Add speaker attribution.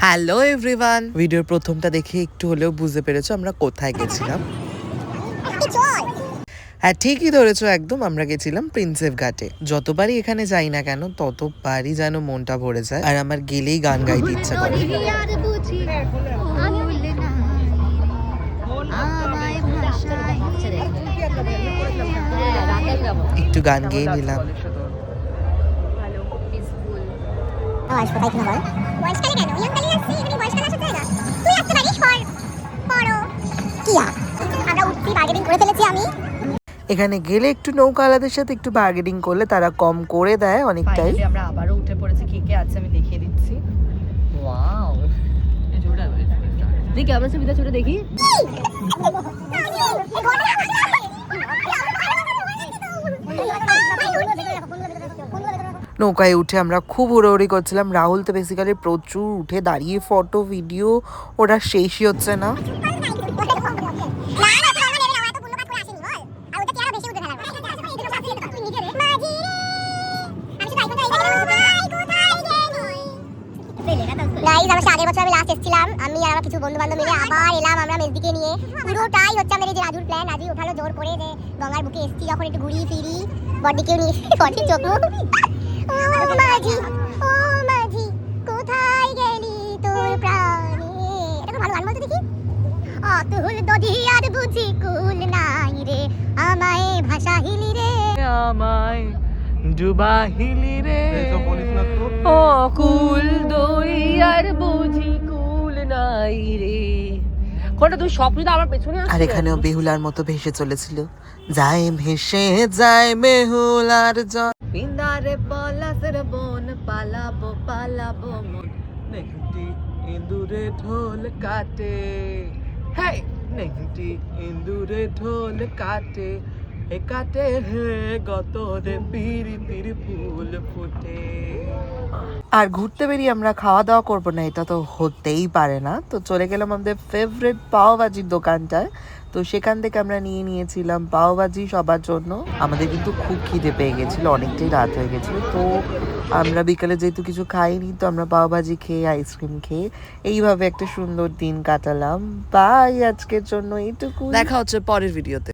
Speaker 1: Hello everyone, ভিডিওর প্রথমটা দেখে একটু হলেও বুঝতে পেরেছো আমরা কোথায় গেছিলাম। হ্যাঁ, ঠিকই ধরেছো একদম, আমরা গেছিলাম প্রিন্সেপ ঘাটে। যতবারই এখানে যাই না কেন ততবারই যেন মনটা ভরে যায়, আর আমার গেলেই গান গাইতে ইচ্ছা করে। একটু গান গেয়ে নিলাম। এখানে গেলে একটু নৌকাওয়ালাদের সাথে একটু বার্গেনিং করলে তারা কম করে দেয় অনেকটাই।
Speaker 2: আমরা আবারও উঠে পড়েছি, কে কে আছে আমি দেখিয়ে দিচ্ছি। ওয়াও, দেখি আমরা সুবিধা ছোট দেখি।
Speaker 1: নৌকায় উঠে আমরা খুব উড়োউড়ি করছিলাম। রাহুল তো বেসিক্যালি প্রচুর উঠে দাঁড়িয়ে ফটো ভিডিও, ওরা শেষই হচ্ছে না।
Speaker 3: আগের বছর আমি লাস্ট এসেছিলাম, আমি আর আমার কিছু বন্ধু বান্ধব মিলে আবার এলাম আমরা মেজদিকে নিয়ে। পুরোটাই হচ্ছে আমাদের এই যে রাজুর প্ল্যান। রাজু ওঠালো জোর করে যে গঙ্গার বুকে এসেছি যখন একটু ঘুরি ফিরি, বডিকেও নিয়ে বডির চোখ মুখ। ও মাঝি, ও মাঝি কোথায় গেলি তোর প্রাণে। এটা তো ভালো গান বলতে দেখি। অতুল দধি আর বুঝি কুল নাই রে, আমায় ভাষাহিলি রে,
Speaker 2: আমায় ডুবাহিলি রে, ও কুল দরিয়ার বুঝি কুল নাই রে। কোনটা তুই স্বপ্ন তো আমার পেছনে আসছে।
Speaker 1: আর এখানেও বেহুলার মতো ভেসে চলেছিল, যায় ভেসে যায় বেহুলার জন।
Speaker 2: পিন্দারে পলাশের বন, পালাবো পালাবো মন, নেংটি ইন্দুরে ঢোল কাটে। হেই, নেংটি ইন্দুরে ঢোল কাটে, এ কাটে হে গতরে পিরিতির ফুল ফুটে।
Speaker 1: আর ঘুরতে বেরিয়ে আমরা খাওয়া দাওয়া করবো না এটা তো হতেই পারে না। তো চলে গেলাম আমাদের ফেভারিট পাওভাজির দোকানটায়। তো সেখান থেকে আমরা নিয়েছিলাম পাওভাজি সবার জন্য। আমাদের কিন্তু খুব খিদে পেয়ে গেছিলো, অনেকটাই রাত হয়ে গেছিলো। তো আমরা বিকালে যেহেতু কিছু খাইনি, তো আমরা পাওভাজি খেয়ে আইসক্রিম খেয়ে এইভাবে একটা সুন্দর দিন কাটালাম। বাই, আজকের জন্য এইটুকু। দেখা হচ্ছে পরের ভিডিওতে।